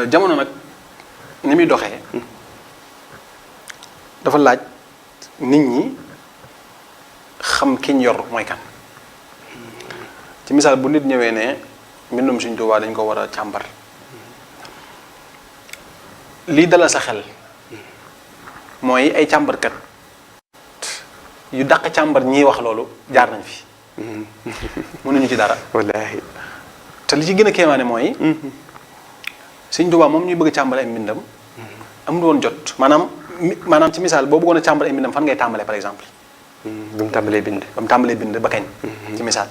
jamono nag ni muy doxee dafa laaj nit ñi xam ki ñu yor mooy kan ci misaal bu nit ñëwee ne mbindum Sëriñ Tuubaa dañ ko war a càmbar lii dalal sa xel mooy ay càmbarkat yu dàq càmbar ñiy wax loolu jaar nañ fi mënuñu ci dara wallaahi te li ci gën a kéemaane mooy Sëriñ Tuubaa moom ñuy bëgg càmbar ay mbindam amul woon jot maanaam ci misaal boo bëggoon a càmbar ay mbindam fan ngay tàmbalee par exemple ba mu tàmbalee bind ba kañ ci misaal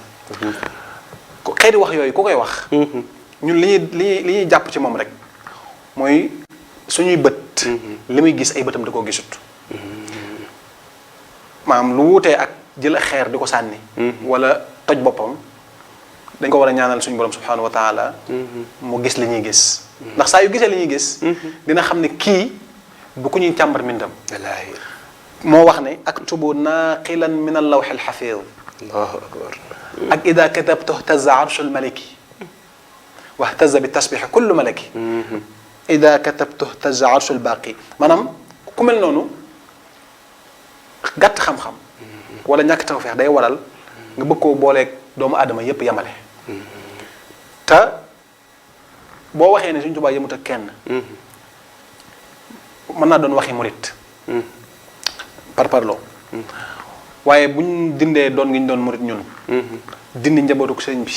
xeeti wax yooyu ku koy wax ñun li ñuy jàpp ci moom rek mooy suñuy bët li muy gis ay bëtam da koo gisut maanaam lu wuutee ak jël xeer di ko sànni wala toj boppam dañ ko war a ñaanal suñu borom subhanahu wa taala mu gis li ñuy gis ndax saa yu gisee li ñuy gis dina xam ne kii du ku ñuy càmbar mbindam wallaahi moo wax ne aktubu naaqilan min allawxi alxafid allahu akbar ak ida katabtu ihtaza arshul maliki wa ihtaza bi tasbixi kullu malaki ida katabtu ihtaza arshul baqi maanaam ku mel noonu gàtt xam-xam wala ñàkk tawfeex day waral nga bëgg koo booleeg doomu aadama yépp yemale te boo waxee ne Sëriñ Tuubaa yemut ak kenn mën naa doon waxi murit par parloo waaye buñ dindee doon gi ñu doon murit ñun dindi njabootu sëriñ bi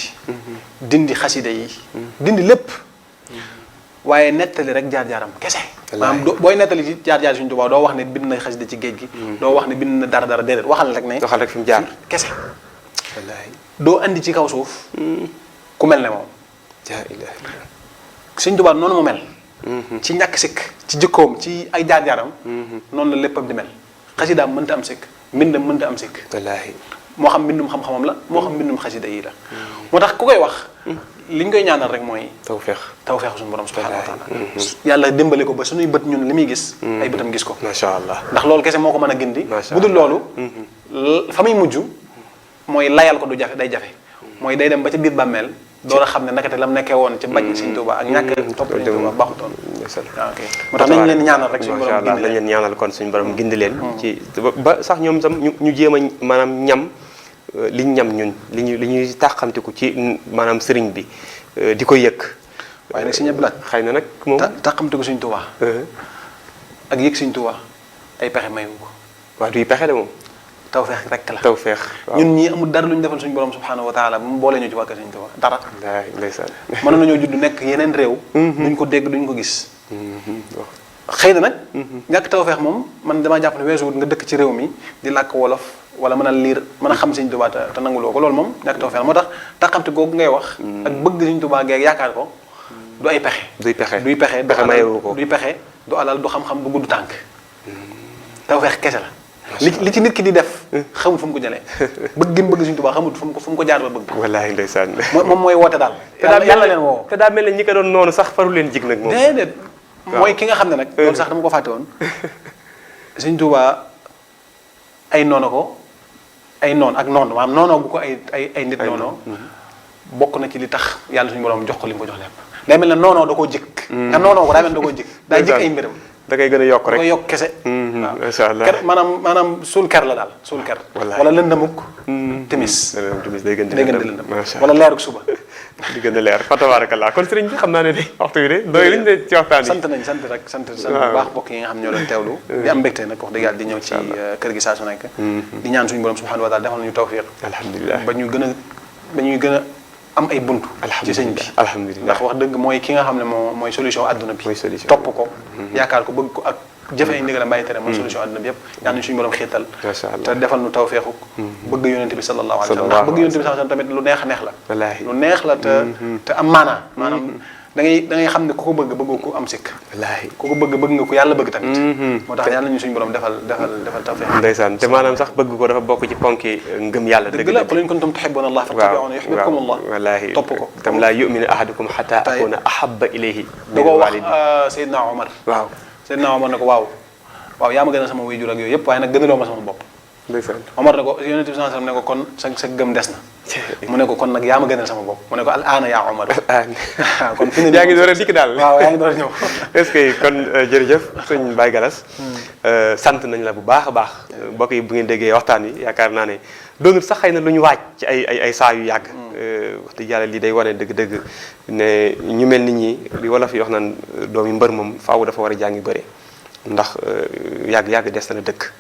dindi xasida yi dindi lépp waaye nettali rek jaar-jaaram kese maanaam booy nettali ci jaar-jaar Sëriñ Tuubaa doo wax ne bind na xasida ci géej gi doo wax ne bind na dara déedéet waxal rek ne waxal rek fi mu jaar kese wallaahi doo andi ci kaw suuf ku mel ne moom Sëriñ Tuubaa noonu mu mel ci ñàkk sikk ci jikkoom ci ay jaar-jaaram noonu la léppam di mel xasidaam mënta am sikk mbindam mënta am sikk wallaahi moo xam mbindum xam-xamam la moo xam mbindum xasida yi la moo tax ku koy wax li ñu koy ñaanal rek mooy tawfeex suñu borom subhanahu wa taala yàlla dimbali ko ba suñuy bët ñun li muy gis ay bëtam gis ko macha allah ndax loolu kese moo ko mën a gindi bu dul loolu fa muy mujj mooy layal ko du jafe day jafe mooy day dem ba ca biir bàmmeel door a xam ne nakate lam nekkee woon ci bañ Sëriñ Tuubaa ak ñàkk topp Sëriñ Tuubaa baaxutoon ok moo tax nañ leen ñaanal rek suñu borom gindi leen ñaanal kon suñu borom gindi leen ci ba sax ñoom tam ñu jéem a maanaam ñam liñ ñam ñun li ñuy tàqamtiku ci maanaam sëriñ bi di ko yëg waaye nag Sëriñ Abdou Lahad xëy na nag moom tàqamtiku Sëriñ Tuubaa ak yëg Sëriñ Tuubaa ay pexe mayu ko waaw duy pexe de moom tawfeex rek la tawfeex ñun ñii amul dara lu ñu defal suñu borom subhanahu wa taala ba mu boole ñu ci wàkk Sëriñ Tuubaa dara ndeysaan mën nañoo judd nekk yeneen réew duñ ko dégg duñ ko gis xëy na nag ñàkk tawfeex moom man damaa jàpp ne weesuwut nga dëkk ci réew mi di làkk wolof wala mën a liir mën a xam Sëriñ Tuubaa te nanguloo ko loolu moom ñàkk tawfeex moo tax taxamte googu ngay wax ak bëgg Sëriñ Tuubaa geeg yaakaar ko du ay pexe duy pexe mayewu ko duy pexe du alal du xam-xam du gudd tànk tawfeex kese la li ci nit ki di def xamut fu mu ko jëlee bëgg gën bëgg Sëriñ Tuubaa xamut fu mu ko jaar ba bëgg wallaahi ndeysaan moom mooy woote daal yàlla leen woo te daa mel ne ñi ko doon noonu sax faru leen jig nag moom déedéet mooy ki nga xam ne nag loolu sax dama ko fàtte woon Sëriñ Tuubaa ay noonu ko ay noon ak noonu maanaam noonoo bu ko ay nit noonoo bokk na ci li tax yàlla suñu borom jox ko li mu ko jox lépp day mel ne noonoo da koo jëkk nga noonoo ko daa mel ne da koo jëkk daa jëkk ay mbiram da koy gën a yokk rek da koy yokk kese waaw macha allah ker maanaam suul ker la daal suul ker wala lëndamuk timis day gën di lëndam wala leeruk suba di gën a leer fa tabarakallah kon sëriñ bi xam naa ne de waxtu wi de doy liñ de ci waxtaan yi sant bu baax bokk yi nga xam ñoo doon teewlu di am mbégte nag wax dëgg yàlla di ñëw ci kër gi saa su nekk di ñaan suñu borom subhanahu wa taala defal nañu tawfiq alhamdulilah ba ñuy gën a am ay buntu ci sëñ bi alhamdulilah ndax wax dëgg mooy ki nga xam ne mooy solution adduna bi topp ko yaakaar ko bëgg ko ak jëfe ay ndigalam bàyyi tere mooy solution adduna bi yëpp yal nañu suñu borom xiital te defal nu tawfeexu bëgg yonente bi sallallahu alayhi wa sallam ndax bëgg yonente bi sallallahu alayhi wa sallam tamit lu neex a neex la lu neex la te am maanaa maanaam da ngay xam ne ku ko bëgg ku am sikk wallaahi ku ko bëgg nga ko yàlla bëgg tamit moo tax yàlla nañu suñu borom defal tawfeex ndeysaan te maanaam sax bëgg ko dafa bokk ci ponki ngëm yàlla dëgg la qul in kuntum tuhibbuna Allah fattabi'uni yuhbibkum Allah wallaahi topp ko tam laa yu'minu ahadukum hatta akuna ahabba ilayhi da ko wax Seydina Omar waaw Seydina Omar ne ko waaw yaa ma gën a sama waajur ak yooyu yëpp waaye nag gënaloo ma sama bopp ndeysaan Omar ne ko yonent bi sallallahu alayhi wasallam ne ko kon sa gëm des na mu ne ko kon nag yaa ma gënal sama bopp mu ne ko al aana yaa Omar kon fi yaa ngi door a dikk daal waaw yaa ngi door a ñëw est-ce que kon jërëjëf sëñ Baye Gallass sant nañ la bu baax a baax mbokk yi bu ngeen déggee waxtaan wi yaakaar naa ne doonul sax xëy na lu ñu waaj ci ay saa yu yàgg wax dëgg yàlla lii day wane dëgg-dëgg ne ñu mel nit ñi li wala fi wax naan doomi mbër moom faaw dafa war a jàngi bëre ndax yàgg-yàgg des na dëkk